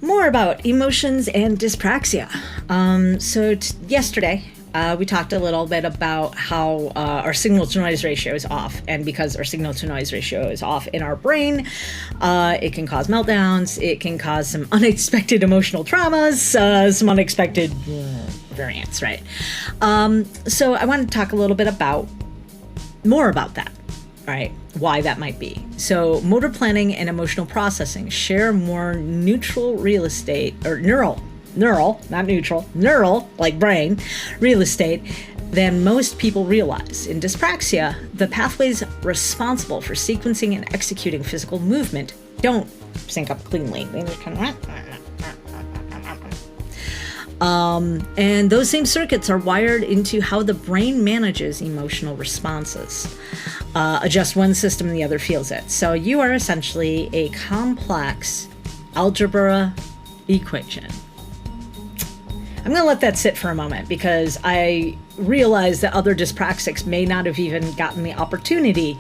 More about emotions and dyspraxia. Yesterday, we talked a little bit about how our signal-to-noise ratio is off. And because our signal-to-noise ratio is off in our brain, it can cause meltdowns. It can cause some unexpected emotional traumas, some unexpected variants, right? So I want to talk a little bit more about that. All right, why that might be. So motor planning and emotional processing share more neutral real estate, or neural, not neutral, neural, like brain, real estate than most people realize. In dyspraxia, the pathways responsible for sequencing and executing physical movement don't sync up cleanly. They just kind of and those same circuits are wired into how the brain manages emotional responses. Adjust one system and the other feels it. So you are essentially a complex algebra equation. I'm going to let that sit for a moment because I realize that other dyspraxics may not have even gotten the opportunity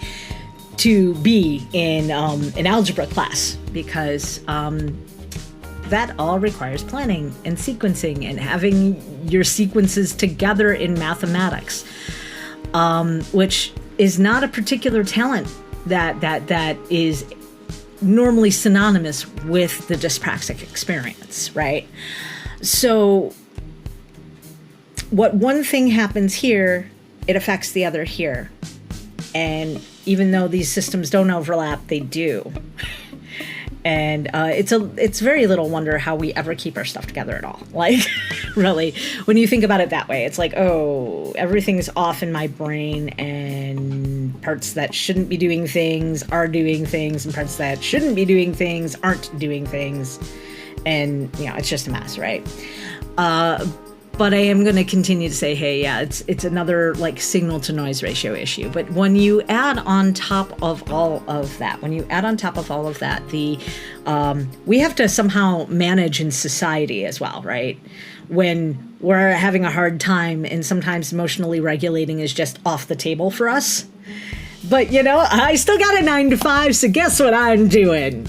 to be in an algebra class because that all requires planning and sequencing and having your sequences together in mathematics, which is not a particular talent that is normally synonymous with the dyspraxic experience, right? So what one thing happens here, it affects the other here. And even though these systems don't overlap, they do. And it's very little wonder how we ever keep our stuff together at all. Like, really, when you think about it that way, it's like, oh, everything's off in my brain, and parts that shouldn't be doing things are doing things, and parts that shouldn't be doing things aren't doing things. And, it's just a mess, right? But I am going to continue to say, hey, yeah, it's another like signal to noise ratio issue. But when you add on top of all of that, we have to somehow manage in society as well, right? When we're having a hard time and sometimes emotionally regulating is just off the table for us. But, I still got a 9 to 5, so guess what I'm doing?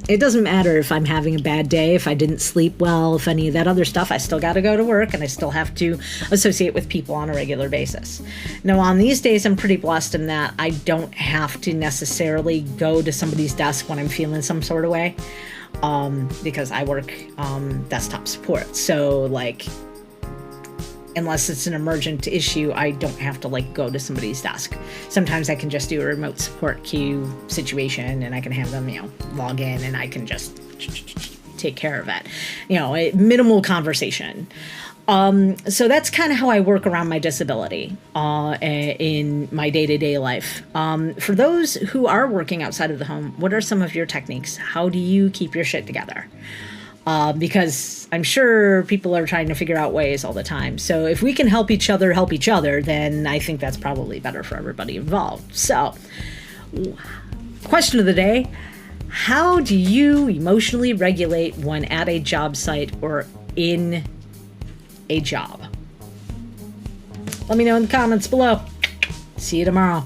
It doesn't matter if I'm having a bad day, if I didn't sleep well, if any of that other stuff. I still got to go to work and I still have to associate with people on a regular basis. Now, on these days, I'm pretty blessed in that I don't have to necessarily go to somebody's desk when I'm feeling some sort of way because I work desktop support. So, unless it's an emergent issue, I don't have to go to somebody's desk. Sometimes I can just do a remote support queue situation and I can have them, log in and I can just take care of it. A minimal conversation. So that's kind of how I work around my disability in my day-to-day life. For those who are working outside of the home, what are some of your techniques? How do you keep your shit together? Because I'm sure people are trying to figure out ways all the time. So if we can help each other, then I think that's probably better for everybody involved. So, question of the day, how do you emotionally regulate when at a job site or in a job? Let me know in the comments below. See you tomorrow.